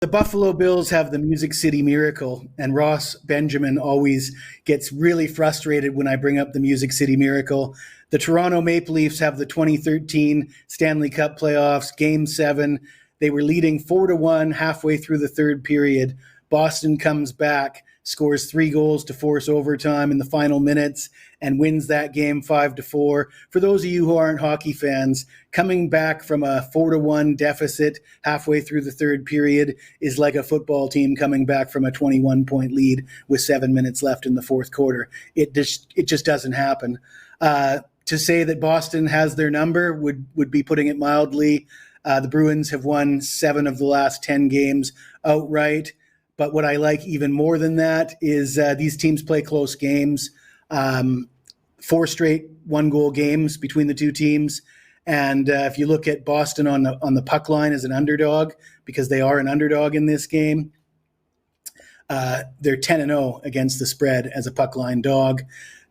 The Buffalo Bills have the Music City Miracle, and Ross Benjamin always gets really frustrated when I bring up the Music City Miracle. The Toronto Maple Leafs have the 2013 Stanley Cup playoffs, Game 7. They were leading 4-1 halfway through the third period. Boston comes back, scores 3 goals to force overtime in the final minutes, and wins that game 5-4. For those of you who aren't hockey fans, coming back from a 4-1 deficit halfway through the third period is like a football team coming back from a 21-point lead with 7 minutes left in the fourth quarter. It just doesn't happen. To say that Boston has their number would be putting it mildly. The Bruins have won 7 of the last 10 games outright. But what I like even more than that is these teams play close games, 4 straight 1-goal games between the two teams. And if you look at Boston on the puck line as an underdog, because they are an underdog in this game, they're 10-0 against the spread as a puck line dog.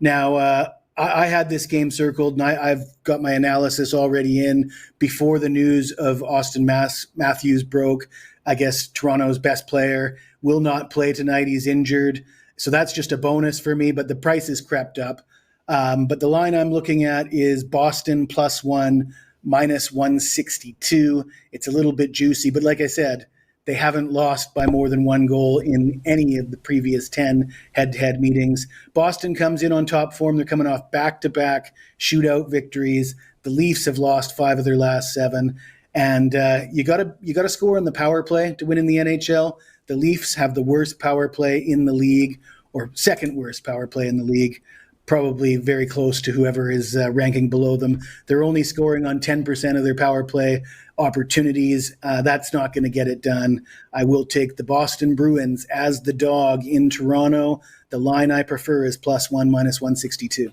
Now, I had this game circled, and I've got my analysis already in before the news of Austin Matthews broke. I guess Toronto's best player will not play tonight. He's injured. So that's just a bonus for me, but the price has crept up. But the line I'm looking at is Boston +1, -162. It's a little bit juicy, but like I said, they haven't lost by more than 1 goal in any of the previous 10 head-to-head meetings. Boston comes in on top form. They're coming off back-to-back shootout victories. The Leafs have lost 5 of their last 7. And you gotta score on the power play to win in the NHL. The Leafs have the worst power play in the league, or second worst power play in the league, probably very close to whoever is ranking below them. They're only scoring on 10% of their power play opportunities. That's not going to get it done. I will take the Boston Bruins as the dog in Toronto. The line I prefer is +1, -162.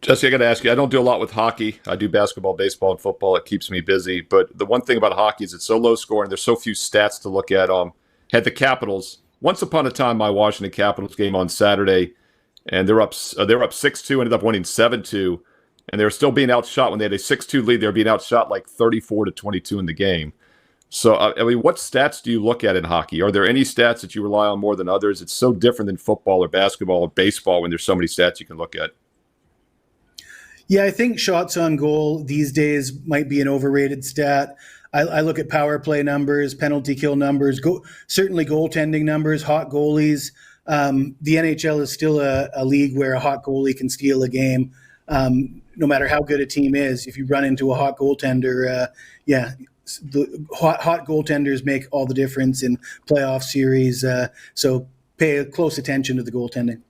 Jesse, I got to ask you, I don't do a lot with hockey. I do basketball, baseball, and football. It keeps me busy. But the one thing about hockey is it's so low scoring. There's so few stats to look at. Had the Capitals. Once upon a time, my Washington Capitals game on Saturday, and they're up 6-2, ended up winning 7-2. And they were still being outshot when they had a 6-2 lead. They were being outshot like 34-22 in the game. So, I mean, what stats do you look at in hockey? Are there any stats that you rely on more than others? It's so different than football or basketball or baseball when there's so many stats you can look at. Yeah, I think shots on goal these days might be an overrated stat. I look at power play numbers, penalty kill numbers, certainly goaltending numbers, hot goalies. The NHL is still a league where a hot goalie can steal a game. No matter how good a team is, if you run into a hot goaltender, the hot goaltenders make all the difference in playoff series. So pay close attention to the goaltending.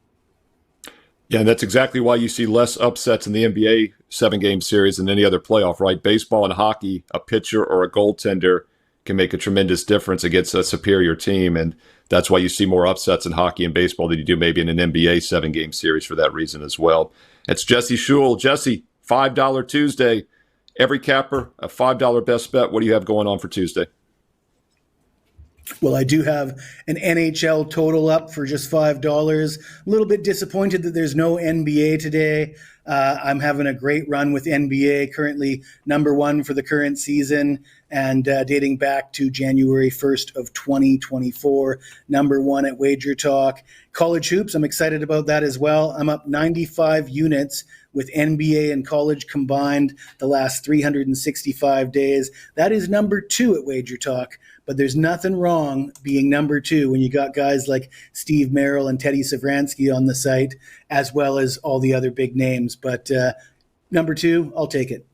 Yeah, and that's exactly why you see less upsets in the NBA 7-game series than any other playoff, right? Baseball and hockey, a pitcher or a goaltender can make a tremendous difference against a superior team, and that's why you see more upsets in hockey and baseball than you do maybe in an NBA 7-game series for that reason as well. It's Jesse Schul. Jesse, $5 Tuesday. Every capper, a $5 best bet. What do you have going on for Tuesday? Well, I do have an NHL total up for just $5. A little bit disappointed that there's no NBA today. I'm having a great run with NBA, currently number 1 for the current season and dating back to January 1st of 2024, number 1 at Wager Talk. College hoops, I'm excited about that as well. I'm up 95 units with NBA and college combined the last 365 days. That is number 2 at Wager Talk. But there's nothing wrong being number 2 when you got guys like Steve Merrill and Teddy Savransky on the site, as well as all the other big names. But number 2, I'll take it.